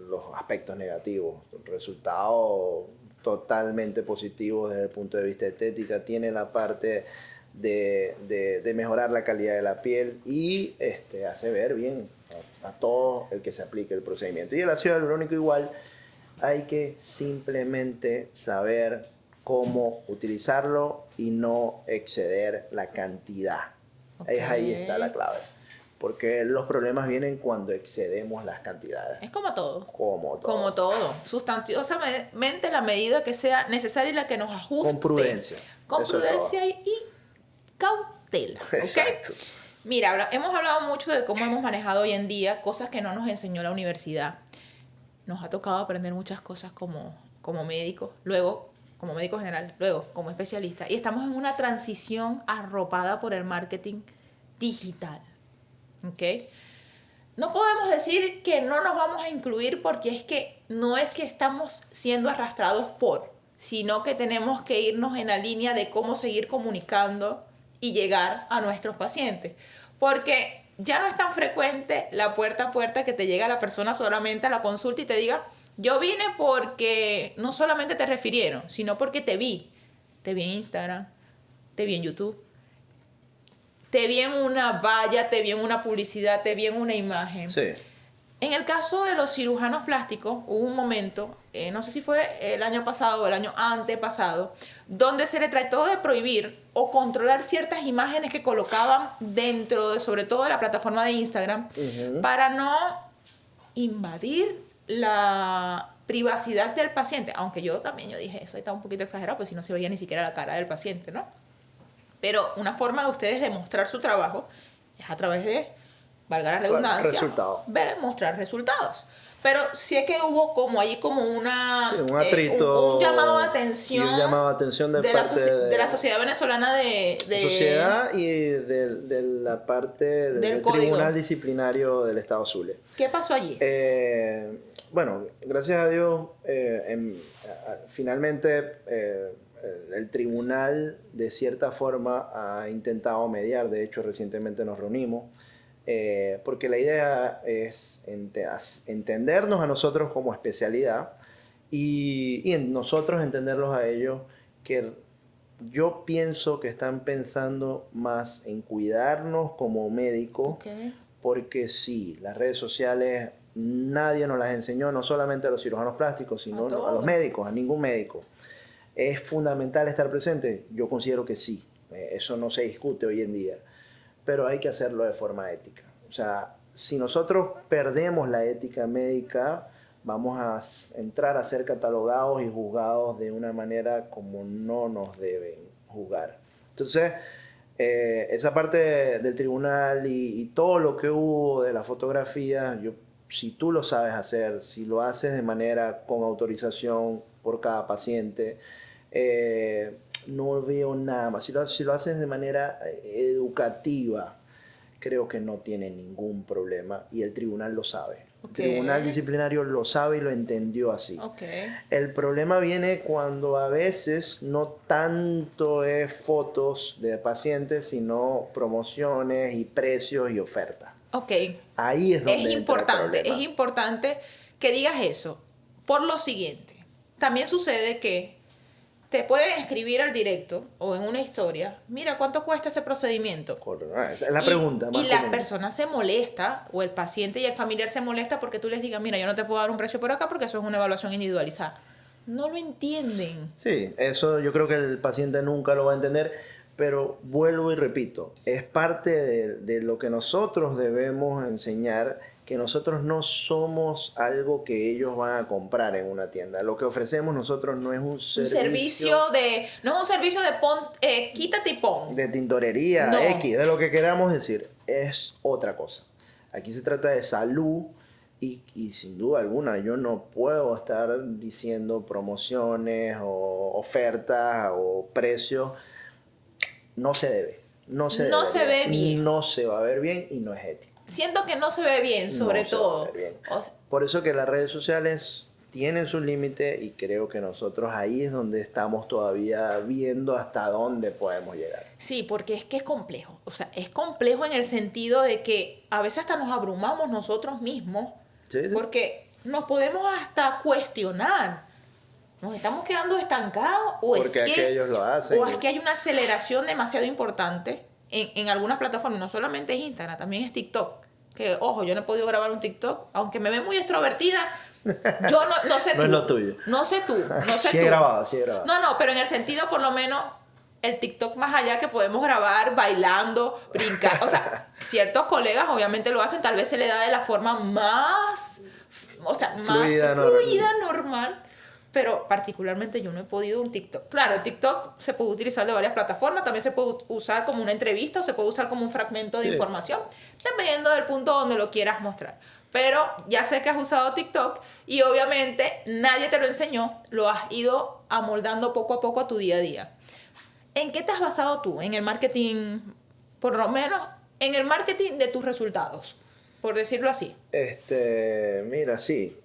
Speaker 2: los aspectos negativos. Resultados totalmente positivos desde el punto de vista estética, tiene la parte de mejorar la calidad de la piel y hace ver bien a todo el que se aplique el procedimiento. Y el ácido hialurónico igual, hay que simplemente saber cómo utilizarlo y no exceder la cantidad.
Speaker 1: Okay.
Speaker 2: Ahí está la clave. Porque los problemas vienen cuando excedemos las cantidades.
Speaker 1: Es como todo.
Speaker 2: Como todo.
Speaker 1: Como todo. Sustanciosamente la medida que sea necesaria y la que nos ajuste.
Speaker 2: Con prudencia.
Speaker 1: Con prudencia y cautela. ¿Okay?
Speaker 2: Exacto.
Speaker 1: Mira, hemos hablado mucho de cómo hemos manejado hoy en día cosas que no nos enseñó la universidad. Nos ha tocado aprender muchas cosas como médicos, luego como médico general, luego como especialista. Y estamos en una transición arropada por el marketing digital. ¿Ok? No podemos decir que no nos vamos a incluir porque es que no es que estamos siendo arrastrados por, sino que tenemos que irnos en la línea de cómo seguir comunicando y llegar a nuestros pacientes. Porque ya no es tan frecuente la puerta a puerta que te llega la persona solamente a la consulta y te diga, yo vine porque no solamente te refirieron, sino porque te vi. Te vi en Instagram, te vi en YouTube, te vi en una valla, te vi en una publicidad, te vi en una imagen.
Speaker 2: Sí.
Speaker 1: En el caso de los cirujanos plásticos, hubo un momento, no sé si fue el año pasado o el año antepasado, donde se le trató de prohibir o controlar ciertas imágenes que colocaban dentro de, sobre todo, de la plataforma de Instagram, para no invadir la privacidad del paciente. Aunque yo dije, eso está un poquito exagerado, pues si no se veía ni siquiera la cara del paciente, ¿no? Pero una forma de ustedes de mostrar su trabajo es a través de, valga la redundancia, mostrar resultados. Pero sí es que hubo como allí como un atrito, un llamado de atención,
Speaker 2: y un llamado de atención de
Speaker 1: la Sociedad Venezolana de
Speaker 2: Sociedad y de la parte del Tribunal Disciplinario del Estado Zulia.
Speaker 1: ¿Qué pasó allí?
Speaker 2: Bueno, gracias a Dios, finalmente el tribunal de cierta forma ha intentado mediar. De hecho, recientemente nos reunimos. Porque la idea es entendernos a nosotros como especialidad y nosotros entenderlos a ellos, que yo pienso que están pensando más en cuidarnos como médicos, porque sí, las redes sociales nadie nos las enseñó, no solamente a los cirujanos plásticos, sino a los médicos, a ningún médico. ¿Es fundamental estar presente? Yo considero que sí, eso no se discute hoy en día. Pero hay que hacerlo de forma ética. O sea, si nosotros perdemos la ética médica, vamos a entrar a ser catalogados y juzgados de una manera como no nos deben juzgar. Entonces, esa parte del tribunal y todo lo que hubo de la fotografía, si tú lo sabes hacer, si lo haces de manera con autorización por cada paciente, no veo nada más. Si lo haces de manera educativa, creo que no tiene ningún problema y el tribunal lo sabe. El tribunal disciplinario lo sabe y lo entendió así. El problema viene cuando a veces no tanto es fotos de pacientes, sino promociones y precios y ofertas. Ahí es donde
Speaker 1: es importante que digas eso. Por lo siguiente, también sucede que te pueden escribir al directo o en una historia, mira, ¿cuánto cuesta ese procedimiento?
Speaker 2: Esa es la pregunta más
Speaker 1: Y la
Speaker 2: común.
Speaker 1: persona se molesta, o el paciente y el familiar se molesta porque tú les digas, mira, yo no te puedo dar un precio por acá porque eso es una evaluación individualizada. No lo entienden.
Speaker 2: Sí, eso yo creo que el paciente nunca lo va a entender, pero vuelvo y repito, es parte de lo que nosotros debemos enseñar, que nosotros no somos algo que ellos van a comprar en una tienda. Lo que ofrecemos nosotros no es un
Speaker 1: Un
Speaker 2: servicio
Speaker 1: no es un servicio de quítate y pon.
Speaker 2: de tintorería,
Speaker 1: No.
Speaker 2: X, de lo que queramos decir, es otra cosa. Aquí se trata de salud y sin duda alguna yo no puedo estar diciendo promociones o ofertas o precios. No se debe. No se
Speaker 1: No se
Speaker 2: debería.
Speaker 1: ve bien.
Speaker 2: No se va a ver bien y no es ético.
Speaker 1: Siento que no se ve bien, sobre
Speaker 2: No se va a
Speaker 1: todo.
Speaker 2: ver bien.
Speaker 1: O sea,
Speaker 2: Por eso que las redes sociales tienen sus límites y creo que nosotros ahí es donde estamos todavía viendo hasta dónde podemos llegar.
Speaker 1: sí, porque es que es complejo. O sea, es complejo en el sentido de que a veces hasta nos abrumamos nosotros mismos.
Speaker 2: Sí, sí.
Speaker 1: Porque nos podemos hasta cuestionar. ¿Nos estamos quedando estancados? ¿O
Speaker 2: Porque
Speaker 1: es que
Speaker 2: aquellos lo hacen.
Speaker 1: o es que hay una aceleración demasiado importante en algunas plataformas? No solamente es Instagram, también es TikTok. Que, ojo, yo no he podido grabar un TikTok, aunque me ve muy extrovertida. Yo no sé
Speaker 2: No
Speaker 1: tú.
Speaker 2: es lo tuyo.
Speaker 1: No sé tú. No sé
Speaker 2: Sí
Speaker 1: tú.
Speaker 2: he grabado, sí he grabado.
Speaker 1: No, pero en el sentido, por lo menos, el TikTok más allá que podemos grabar bailando, brincar. O sea, ciertos colegas obviamente lo hacen, tal vez se le da de la forma más, o sea, más fluida, normal. Pero particularmente yo no he podido un TikTok. Claro, el TikTok se puede utilizar de varias plataformas, también se puede usar como una entrevista o se puede usar como un fragmento de información, dependiendo del punto donde lo quieras mostrar. Pero ya sé que has usado TikTok y obviamente nadie te lo enseñó, lo has ido amoldando poco a poco a tu día a día. ¿En qué te has basado tú? En el marketing, por lo menos, en el marketing de tus resultados, por decirlo así.
Speaker 2: Mira, sí.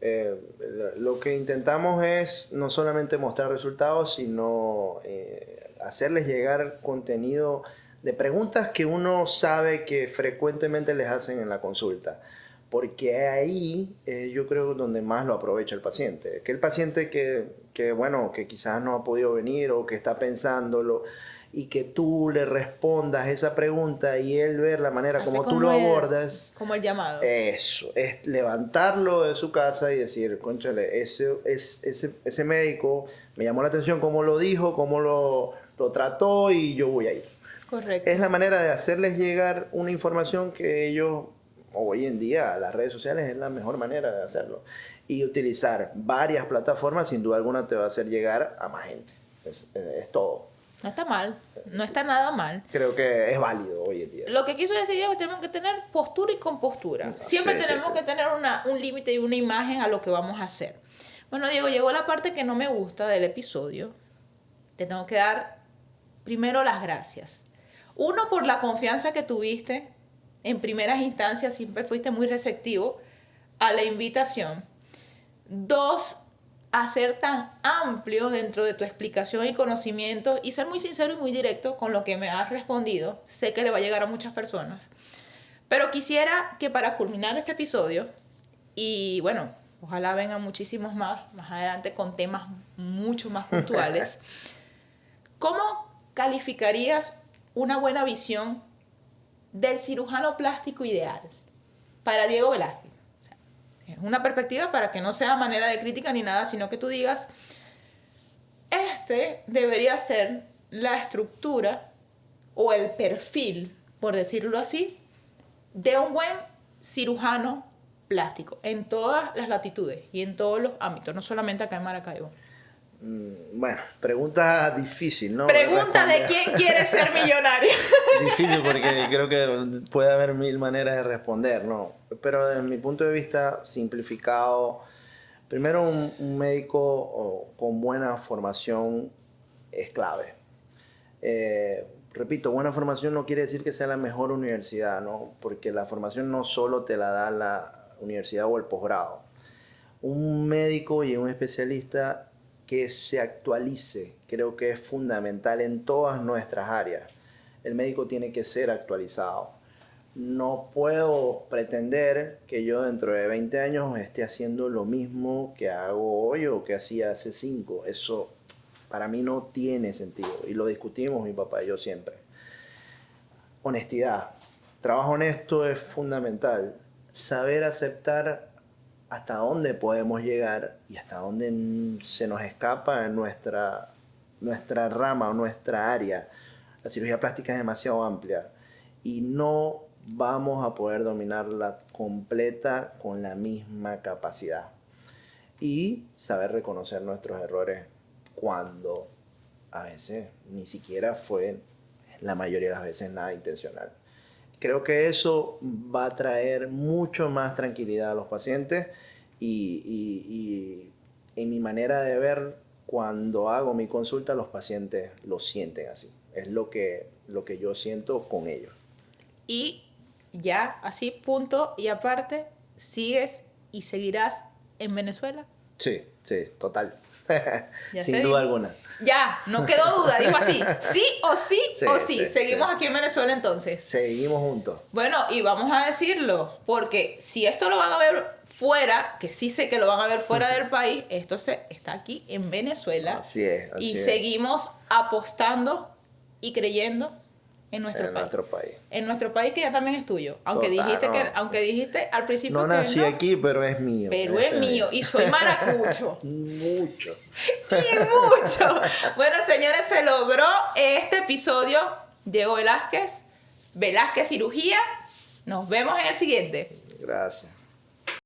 Speaker 2: Lo que intentamos es no solamente mostrar resultados, sino hacerles llegar contenido de preguntas que uno sabe que frecuentemente les hacen en la consulta. Porque ahí yo creo donde más lo aprovecha el paciente. Que el paciente que quizás no ha podido venir o que está pensándolo y que tú le respondas esa pregunta y él ver la manera como tú lo abordas.
Speaker 1: Como el llamado.
Speaker 2: Eso, es levantarlo de su casa y decir, cónchale, ese médico me llamó la atención cómo lo dijo, cómo lo trató y yo voy a ir.
Speaker 1: Correcto.
Speaker 2: Es la manera de hacerles llegar una información que ellos, hoy en día, las redes sociales es la mejor manera de hacerlo. Y utilizar varias plataformas, sin duda alguna, te va a hacer llegar a más gente. Es todo.
Speaker 1: No está mal, no está nada mal.
Speaker 2: Creo que es válido hoy en día.
Speaker 1: Lo que quiso decir Diego es que tenemos que tener postura y compostura. Siempre tenemos que tener un límite y una imagen a lo que vamos a hacer. Bueno, Diego, llegó la parte que no me gusta del episodio. Te tengo que dar primero las gracias. Uno, por la confianza que tuviste en primeras instancias, siempre fuiste muy receptivo a la invitación. Dos, a ser tan amplio dentro de tu explicación y conocimiento y ser muy sincero y muy directo con lo que me has respondido. Sé que le va a llegar a muchas personas. Pero quisiera que para culminar este episodio, y bueno, ojalá vengan muchísimos más adelante con temas mucho más puntuales, ¿cómo calificarías una buena visión del cirujano plástico ideal para Diego Velázquez? Es una perspectiva para que no sea manera de crítica ni nada, sino que tú digas, debería ser la estructura o el perfil, por decirlo así, de un buen cirujano plástico en todas las latitudes y en todos los ámbitos, no solamente acá en Maracaibo.
Speaker 2: Bueno, pregunta difícil, ¿no?
Speaker 1: Pregunta de quién quiere ser millonario.
Speaker 2: Difícil porque creo que puede haber mil maneras de responder, ¿no? Pero desde mi punto de vista simplificado, primero un médico con buena formación es clave. Repito, buena formación no quiere decir que sea la mejor universidad, ¿no? Porque la formación no solo te la da la universidad o el posgrado. Un médico y un especialista que se actualice, creo que es fundamental en todas nuestras áreas. El médico tiene que ser actualizado. No puedo pretender que yo dentro de 20 años esté haciendo lo mismo que hago hoy o que hacía hace 5. Eso Para mí no tiene sentido. Y lo discutimos mi papá y yo siempre. Honestidad. Trabajo honesto es fundamental. Saber aceptar hasta dónde podemos llegar y hasta dónde se nos escapa en nuestra rama o nuestra área. La cirugía plástica es demasiado amplia y no vamos a poder dominarla completa con la misma capacidad. Y saber reconocer nuestros errores cuando a veces ni siquiera fue, la mayoría de las veces, nada intencional. Creo que eso va a traer mucho más tranquilidad a los pacientes y en mi manera de ver, cuando hago mi consulta, los pacientes lo sienten así. Es lo que yo siento con ellos.
Speaker 1: Y ya, así, punto y aparte, ¿sigues y seguirás en Venezuela?
Speaker 2: Sí, total.
Speaker 1: Ya
Speaker 2: Sin duda alguna.
Speaker 1: Ya, no quedó duda, digo así, sí o sí,
Speaker 2: Sí,
Speaker 1: o sí.
Speaker 2: sí,
Speaker 1: Seguimos
Speaker 2: sí.
Speaker 1: aquí en Venezuela entonces.
Speaker 2: Seguimos juntos.
Speaker 1: Bueno, y vamos a decirlo, porque si esto lo van a ver fuera, que sí sé que lo van a ver fuera del país, esto está aquí en Venezuela.
Speaker 2: Así es.
Speaker 1: Y seguimos apostando y creyendo en nuestro país.
Speaker 2: Nuestro país.
Speaker 1: En nuestro país, que ya también es tuyo. Aunque dijiste al principio
Speaker 2: no
Speaker 1: que
Speaker 2: nací aquí, pero es mío.
Speaker 1: Pero es mío y soy maracucho.
Speaker 2: Mucho.
Speaker 1: Y mucho. Bueno, señores, se logró este episodio. Diego Velázquez Cirugía. Nos vemos en el siguiente.
Speaker 2: Gracias.